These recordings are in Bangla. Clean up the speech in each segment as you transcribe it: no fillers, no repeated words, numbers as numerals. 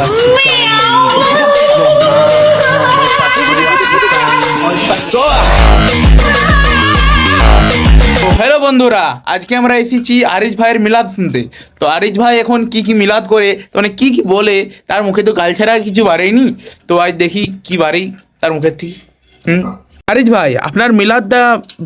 হ্যালো বন্ধুরা, আজকে আমরা এসেছি আরিশ ভাইয়ের মিলাদ শুনতে। তো আরিশ ভাই এখন কি মিলাদ করে, মানে কি বলে, তার মুখে তো গাল ছাড়া আর কিছু বাড়েনি। তো আজ দেখি কি বাড়েই তার মুখের থেকে। আরিশ ভাই, আপনার মিলাদটা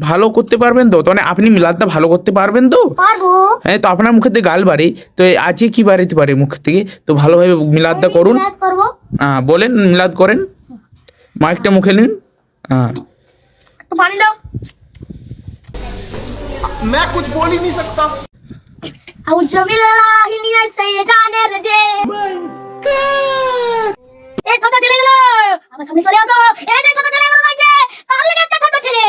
ভালো করতে পারবেন তো? মানে আপনি মিলাদটা ভালো করতে পারবেন তো? পারবো। হ্যাঁ, তো আপনার মুখে থেকে গাল বাড়ে, তো আজকে কি বাড়াইতে পারে মুখ থেকে? তো ভালোভাবে মিলাদটা করুন। মিলাদ করবো। হ্যাঁ বলেন, মিলাদ করেন, মাইকটা মুখে নিন। হ্যাঁ, একটু পানি দাও। मैं कुछ बोल ही नहीं सकता। আউযু বিল্লাহি মিনাশ শাইতানির রাজিম। এই ছোট ছেলেগুলো আমার সামনে চলে আসো। এই যে ছোট ছেলেগুলো রয়েছে, তার লাগে একটা ছোট ছেলে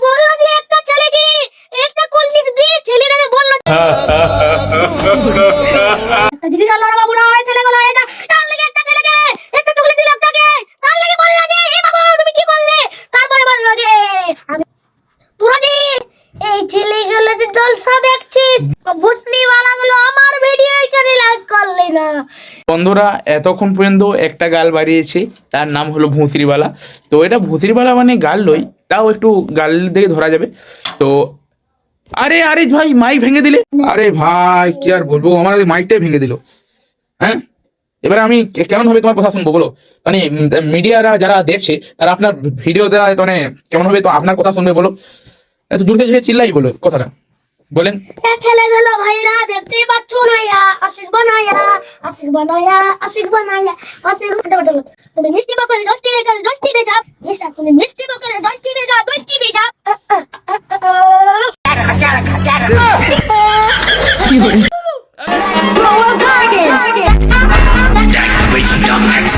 বললো যে একটা ছেলে কি একটা কলনিস দিয়ে ছেলেটাকে বললো একটা জিনিস আল্লাহর বাবু নয়, ছেলেগুলো এটা তার লাগে একটা ছেলেকে একটা টুকলি দিল আপনাকে, তার লাগে বললো যে এ বাবু তুমি কি করলে, তারপরে বললো যে আমি তোরা যে এই ছেলেগুলো যে জলসা দেখছিস, বুঝনি वालाগুলো আমার ভিডিও এখানে লাইক করলে না। বন্ধুরা, এতক্ষণ পর্যন্ত একটা গাল বাড়িয়েছে, তার নাম হলো ভুঁতিরবালা। তো এটা ভুঁতিরবালা মানে গাল লই, তাও একটু গাল দেখে ধরা যাবে। তো আরে আরিশ ভাই, মাইক ভেঙে দিলে। আরে ভাই কি আর বলবো, আমার মাইকটাই ভেঙে দিল। হ্যাঁ, এবারে আমি কেমন ভাবে তোমার কথা শুনবো বলো? মানে মিডিয়ারা যারা দেখছে তারা আপনার ভিডিও দেওয়া, মানে কেমন ভাবে তো আপনার কথা শুনবে বলো? এত দূর থেকে চিল্লাই বলো কথাটা, বলেন। ছেলেগুলো ভাইরা দেখতেই পাচ্ছ না, আশিক বানায়া আশিক বানায়া আশিক বানায়া আশিক বানায়া। তুমি মিষ্টি বকলে 10টি বেজা 10টি বেজা, মিষ্টি তুমি মিষ্টি বকলে 10টি বেজা 10টি বেজা। কি হলো? That way you dumb ass.